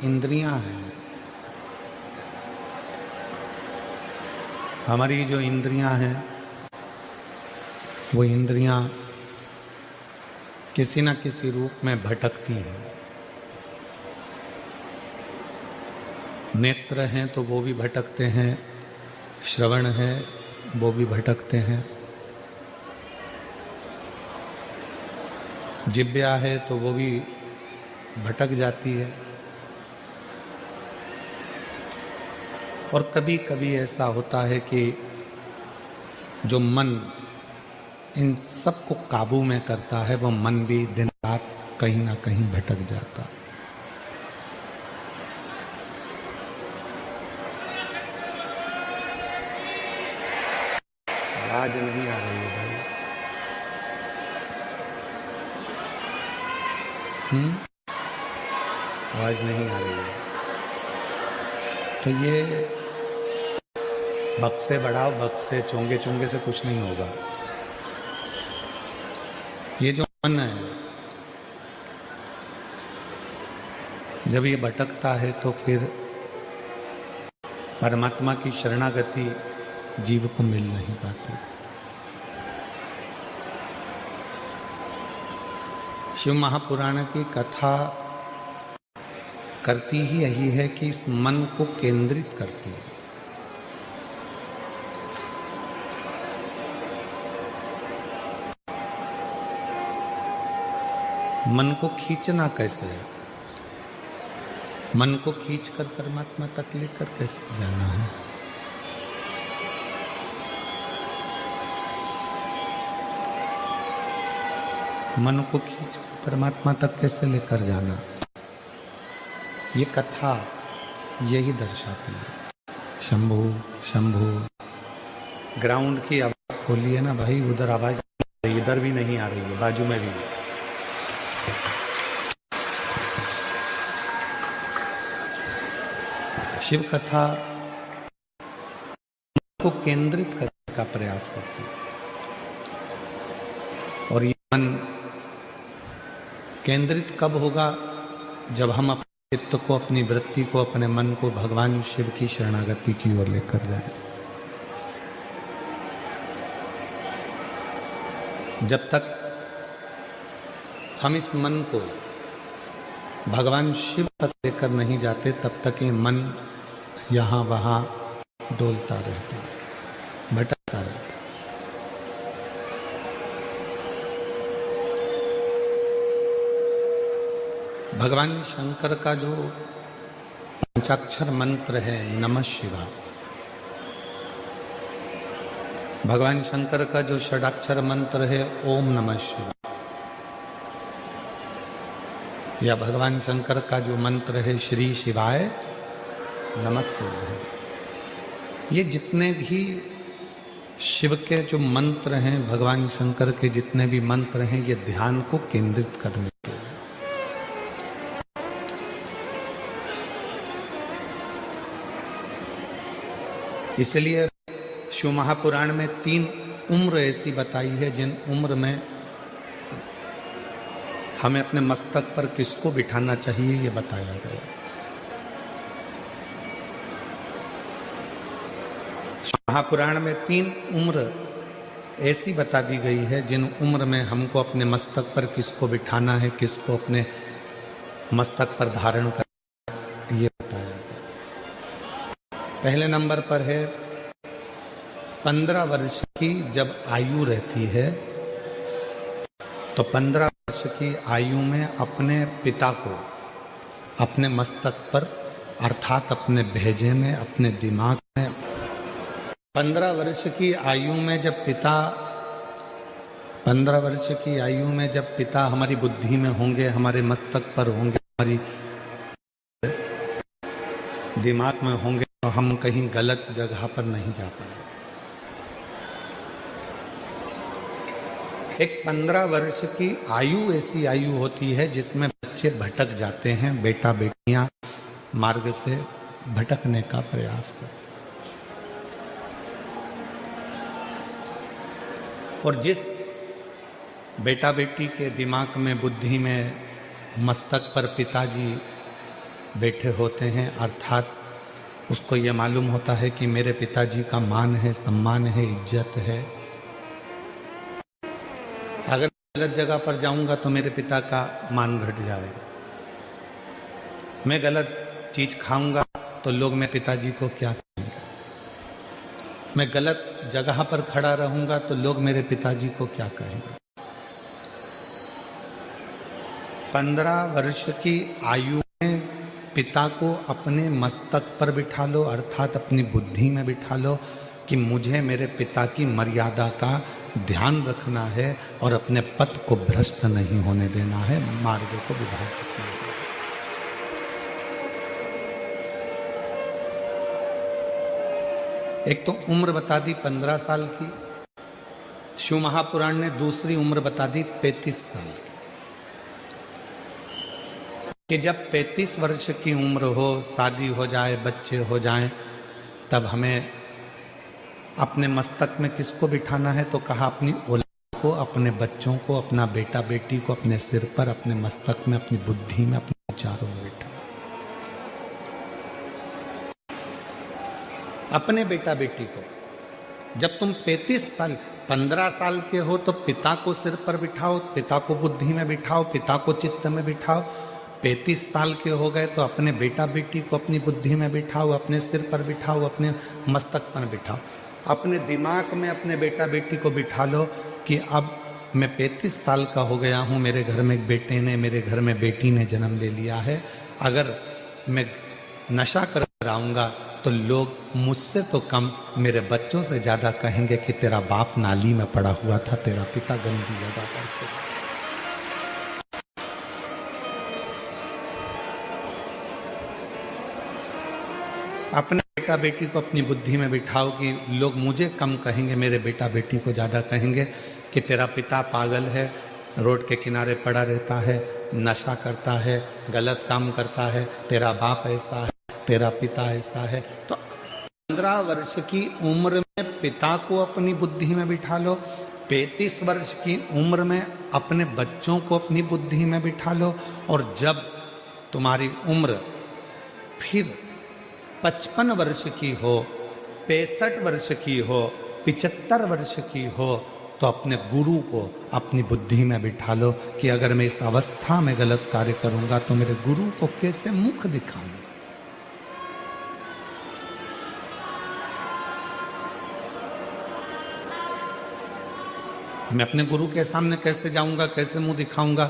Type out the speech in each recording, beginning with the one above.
इंद्रियां हैं, हमारी जो इंद्रियां हैं, वो इंद्रियां किसी न किसी रूप में भटकती हैं। नेत्र हैं तो वो भी भटकते हैं, श्रवण है वो भी भटकते हैं, जिह्वा है तो वो भी भटक जाती है। और कभी कभी ऐसा होता है कि जो मन इन सब को काबू में करता है, वो मन भी दिन रात कहीं ना कहीं भटक जाता है। आवाज नहीं आ रही है भाई। आवाज नहीं आ रही है तो ये बक्से बढ़ाओ, बक्से चोंगे चोंगे से कुछ नहीं होगा। ये जो मन है, जब ये भटकता है तो फिर परमात्मा की शरणागति जीव को मिल नहीं पाती। शिव महापुराण की कथा करती ही यही है कि इस मन को केंद्रित करती है। मन को खींचना कैसे है, मन को खींचकर परमात्मा तक लेकर कैसे जाना है। मन को खींच परमात्मा तक कैसे लेकर जाना, ये कथा यही दर्शाती है। शंभू शंभू, ग्राउंड की आवाज खोली है ना भाई, उधर आवाज इधर भी नहीं आ रही है, बाजू में भी। शिव कथा को केंद्रित करने का प्रयास करती है, और ये मन केंद्रित कब होगा, जब हम अपने चित्त को, अपनी वृत्ति को, अपने मन को भगवान शिव की शरणागति की ओर लेकर जाए। जब तक हम इस मन को भगवान शिव तक लेकर नहीं जाते, तब तक ये मन यहाँ वहाँ डोलता रहता है, भटकता रहता है। भगवान शंकर का जो पंचाक्षर मंत्र है नमः शिवाय, भगवान शंकर का जो षडाक्षर मंत्र है ओम नमः शिवाय, या भगवान शंकर का जो मंत्र है श्री शिवाय नमस्तुभ्यं, ये जितने भी शिव के जो मंत्र हैं, भगवान शंकर के जितने भी मंत्र हैं, ये ध्यान को केंद्रित करने के लिए। इसलिए शिव महापुराण में 3 उम्र ऐसी बताई है, जिन उम्र में हमें अपने मस्तक पर किसको बिठाना चाहिए, ये बताया गया। महापुराण में 3 उम्र ऐसी बता दी गई है, जिन उम्र में हमको अपने मस्तक पर किसको बिठाना है, किसको अपने मस्तक पर धारण करना है, ये बताया गया। पहले नंबर पर है 15 वर्ष की जब आयु रहती है, तो 15 वर्ष की आयु में अपने पिता को अपने मस्तक पर, अर्थात अपने भेजे में, अपने दिमाग में, 15 वर्ष की आयु में जब पिता, 15 वर्ष की आयु में जब पिता हमारी बुद्धि में होंगे, हमारे मस्तक पर होंगे, हमारी दिमाग में होंगे, तो हम कहीं गलत जगह पर नहीं जा पाएंगे। एक 15 वर्ष की आयु ऐसी आयु होती है जिसमें बच्चे भटक जाते हैं, बेटा बेटियां मार्ग से भटकने का प्रयास करते। और जिस बेटा बेटी के दिमाग में, बुद्धि में, मस्तक पर पिताजी बैठे होते हैं, अर्थात उसको ये मालूम होता है कि मेरे पिताजी का मान है, सम्मान है, इज्जत है। अगर गलत जगह पर जाऊंगा तो मेरे पिता का मान घट जाएगा। मैं गलत चीज खाऊंगा तो लोग मेरे पिताजी को क्या कहेंगे। मैं गलत जगह पर खड़ा रहूंगा तो लोग मेरे पिताजी को क्या कहेंगे। 15 वर्ष की आयु में पिता को अपने मस्तक पर बिठा लो, अर्थात अपनी बुद्धि में बिठा लो कि मुझे मेरे पिता की मर्यादा का ध्यान रखना है और अपने पथ को भ्रष्ट नहीं होने देना है, मार्ग को विभाजित करना है। एक तो उम्र बता दी 15 साल की, शिव महापुराण ने दूसरी उम्र बता दी 35 साल की, कि जब 35 वर्ष की उम्र हो, शादी हो जाए, बच्चे हो जाएं, तब हमें अपने मस्तक में किसको बिठाना है? तो कहा अपनी औलाद को, अपने बच्चों को, अपना बेटा बेटी को अपने सिर पर, अपने मस्तक में, अपनी बुद्धि में, अपने विचारों में बिठा। अपने बेटा बेटी को जब तुम 35 साल 15 साल के हो तो पिता को सिर पर बिठाओ, पिता को बुद्धि में बिठाओ, पिता को चित्त में बिठाओ। 35 साल के हो गए तो अपने बेटा बेटी को अपनी बुद्धि में बिठाओ, अपने सिर पर बिठाओ, अपने मस्तक पर बिठाओ। अपने दिमाग में अपने बेटा बेटी को बिठा लो कि अब मैं 35 साल का हो गया हूँ, मेरे घर में एक बेटे ने, मेरे घर में बेटी ने जन्म ले लिया है। अगर मैं नशा कर आऊँगा तो लोग मुझसे तो कम मेरे बच्चों से ज़्यादा कहेंगे कि तेरा बाप नाली में पड़ा हुआ था, तेरा पिता गंदी जगह पर था। अपने बेटा बेटी को अपनी बुद्धि में बिठाओ कि लोग मुझे कम कहेंगे, मेरे बेटा बेटी को ज़्यादा कहेंगे कि तेरा पिता पागल है, रोड के किनारे पड़ा रहता है, नशा करता है, गलत काम करता है, तेरा बाप ऐसा है, तेरा पिता ऐसा है। तो 15 वर्ष की उम्र में पिता को अपनी बुद्धि में बिठा लो, 35 वर्ष की उम्र में अपने बच्चों को अपनी बुद्धि में बिठा लो, और जब तुम्हारी उम्र फिर 55 वर्ष की हो, 65 वर्ष की हो, 75 वर्ष की हो, तो अपने गुरु को अपनी बुद्धि में बिठा लो कि अगर मैं इस अवस्था में गलत कार्य करूंगा तो मेरे गुरु को कैसे मुख दिखाऊंगा। मैं अपने गुरु के सामने कैसे जाऊंगा, कैसे मुंह दिखाऊंगा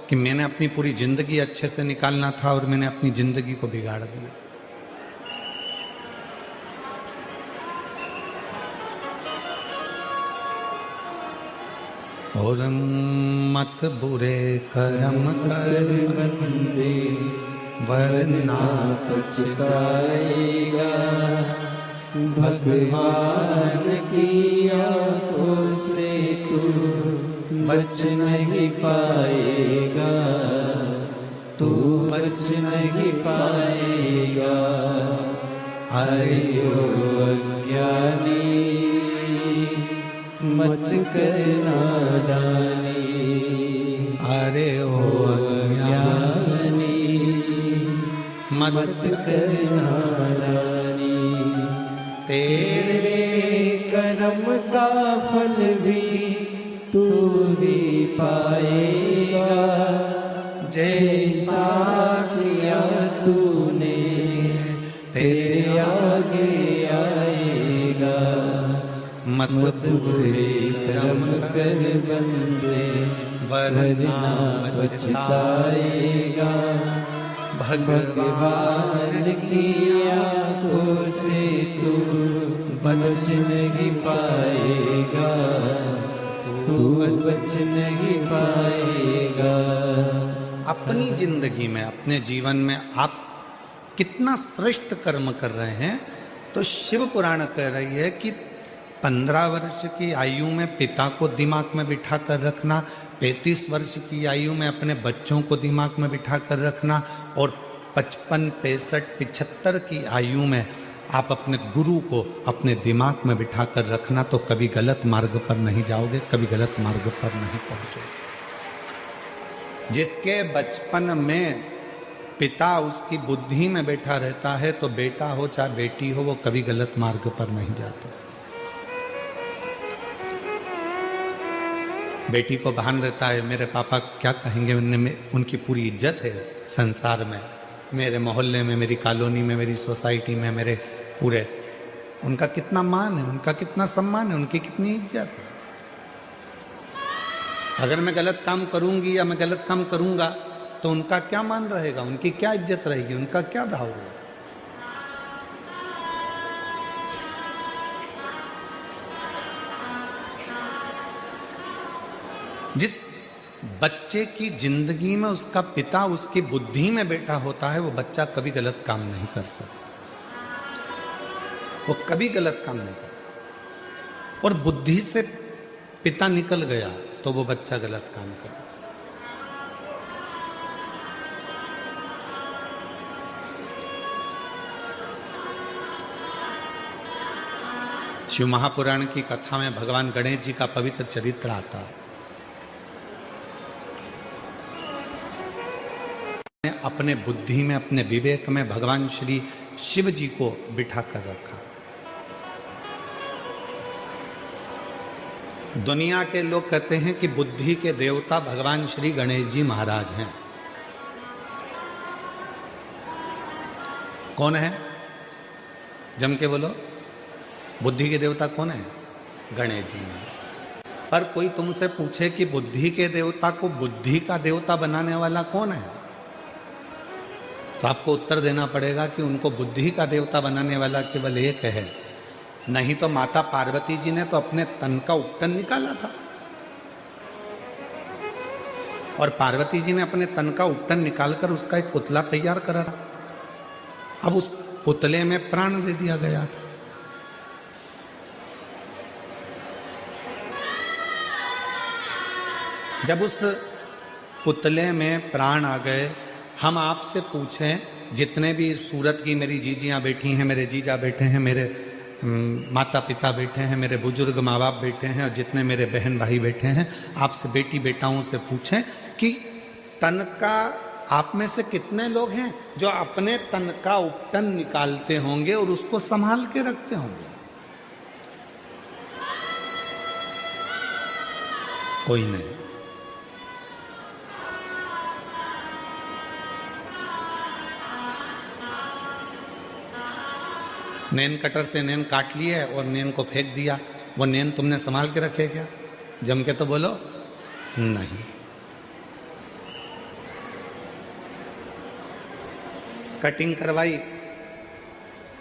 कि मैंने अपनी पूरी जिंदगी अच्छे से निकालना था और मैंने अपनी जिंदगी को बिगाड़ दिया। और मत बुरे कर्म कर बंदे, वरना पछताएगा, भगवान की आंखों से तू बच नहीं पाएगा, तू बच नहीं पाएगा। अरे ओ अज्ञानी मत करना दानी, अरे ओ अज्ञानी मत करना दानी। तेरे कर्म का फल भी तू ही पाएगा, जैसा किया तूने तेरे आगे आएगा। मत बुरे कर्म कर बंदे, वरना पछताएगा, भगवान की आंखों से तू बच नहीं पाएगा, तू बच नहीं पाएगा। अपनी जिंदगी में, अपने जीवन में आप कितना श्रेष्ठ कर्म कर रहे हैं, तो शिव पुराण कह रही है कि 15 वर्ष की आयु में पिता को दिमाग में बिठा कर रखना, 35 वर्ष की आयु में अपने बच्चों को दिमाग में बिठा कर रखना, और 55, 65, 75 की आयु में आप अपने गुरु को अपने दिमाग में बिठा कर रखना, तो कभी गलत मार्ग पर नहीं जाओगे, कभी गलत मार्ग पर नहीं पहुंचोगे। जिसके बचपन में पिता उसकी बुद्धि में बैठा रहता है तो बेटा हो चाहे बेटी हो वो कभी गलत मार्ग पर नहीं जाते। बेटी को भान रहता है मेरे पापा क्या कहेंगे, उनकी पूरी इज्जत है संसार में, मेरे मोहल्ले में, मेरी कॉलोनी में, मेरी सोसाइटी में, मेरे पूरे, उनका कितना मान है, उनका कितना सम्मान है, उनकी कितनी इज्जत है। अगर मैं गलत काम करूंगी या मैं गलत काम करूंगा तो उनका क्या मान रहेगा, उनकी क्या इज्जत रहेगी, उनका क्या भाव रहेगा। जिस बच्चे की जिंदगी में उसका पिता उसकी बुद्धि में बैठा होता है वो बच्चा कभी गलत काम नहीं कर सकता, वो कभी गलत काम नहीं कर। और बुद्धि से पिता निकल गया तो वो बच्चा गलत काम कर। शिव महापुराण की कथा में भगवान गणेश जी का पवित्र चरित्र आता है। अपने बुद्धि में, अपने विवेक में भगवान श्री शिव जी को बिठा कर रखा। दुनिया के लोग कहते हैं कि बुद्धि के देवता भगवान श्री गणेश जी महाराज हैं। कौन है? जम के बोलो, बुद्धि के देवता कौन है? गणेश जी महाराज। पर कोई तुमसे पूछे कि बुद्धि के देवता को बुद्धि का देवता बनाने वाला कौन है, तो आपको उत्तर देना पड़ेगा कि उनको बुद्धि का देवता बनाने वाला केवल एक है। नहीं तो माता पार्वती जी ने तो अपने तन का उपटन निकाला था, और पार्वती जी ने अपने तन का उपटन निकालकर उसका एक पुतला तैयार करा था। अब उस पुतले में प्राण दे दिया गया था। जब उस पुतले में प्राण आ गए, हम आपसे पूछें, जितने भी सूरत की मेरी जीजियां बैठी हैं, मेरे जीजा बैठे हैं, मेरे माता पिता बैठे हैं, मेरे बुजुर्ग माँ बाप बैठे हैं, और जितने मेरे बहन भाई बैठे हैं, आपसे बेटी बेटाओं से पूछें कि तन का आप में से कितने लोग हैं जो अपने तन का उपटन निकालते होंगे और उसको संभाल के रखते होंगे? कोई नहीं। नैन कटर से नैन काट लिए और नैन को फेंक दिया, वो नैन तुमने संभाल के रखे क्या? जम के तो बोलो नहीं। कटिंग करवाई,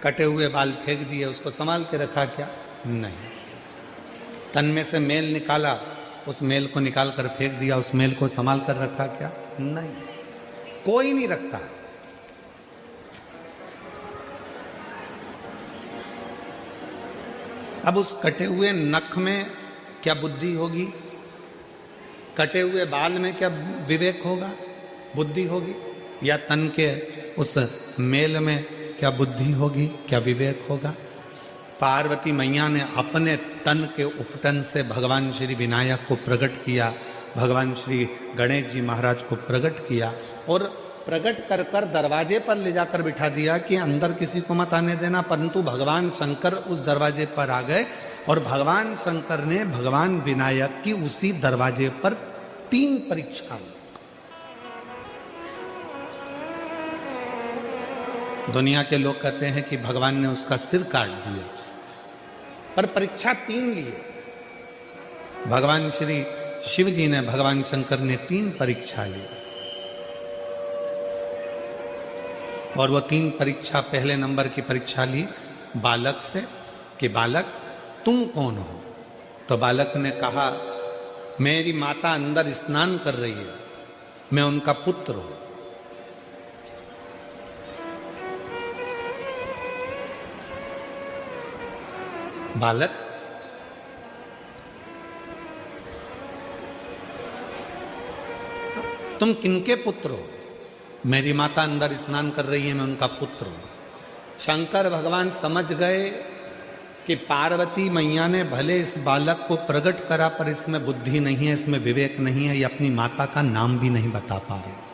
कटे हुए बाल फेंक दिए, उसको संभाल के रखा क्या? नहीं। तन में से मेल निकाला, उस मेल को निकाल कर फेंक दिया, उस मेल को संभाल कर रखा क्या? नहीं, कोई नहीं रखता। अब उस कटे हुए नख में क्या बुद्धि होगी? कटे हुए बाल में क्या विवेक होगा, बुद्धि होगी? या तन के उस मेल में क्या बुद्धि होगी, क्या विवेक होगा? पार्वती मैया ने अपने तन के उपटन से भगवान श्री विनायक को प्रकट किया, भगवान श्री गणेश जी महाराज को प्रकट किया, और प्रकट कर कर दरवाजे पर ले जाकर बिठा दिया कि अंदर किसी को मत आने देना। परंतु भगवान शंकर उस दरवाजे पर आ गए, और भगवान शंकर ने भगवान विनायक की उसी दरवाजे पर 3 परीक्षा ली। दुनिया के लोग कहते हैं कि भगवान ने उसका सिर काट दिया, पर परीक्षा 3 लिए। भगवान श्री शिव जी ने, भगवान शंकर ने 3 परीक्षा ली, और वो 3 परीक्षा, पहले नंबर की परीक्षा ली बालक से कि बालक तुम कौन हो? तो बालक ने कहा मेरी माता अंदर स्नान कर रही है, मैं उनका पुत्र हूं। बालक, तुम किनके पुत्र हो? मेरी माता अंदर स्नान कर रही है, मैं उनका पुत्र हूं। शंकर भगवान समझ गए कि पार्वती मैया ने भले इस बालक को प्रकट करा, पर इसमें बुद्धि नहीं है, इसमें विवेक नहीं है, ये अपनी माता का नाम भी नहीं बता पा रहे।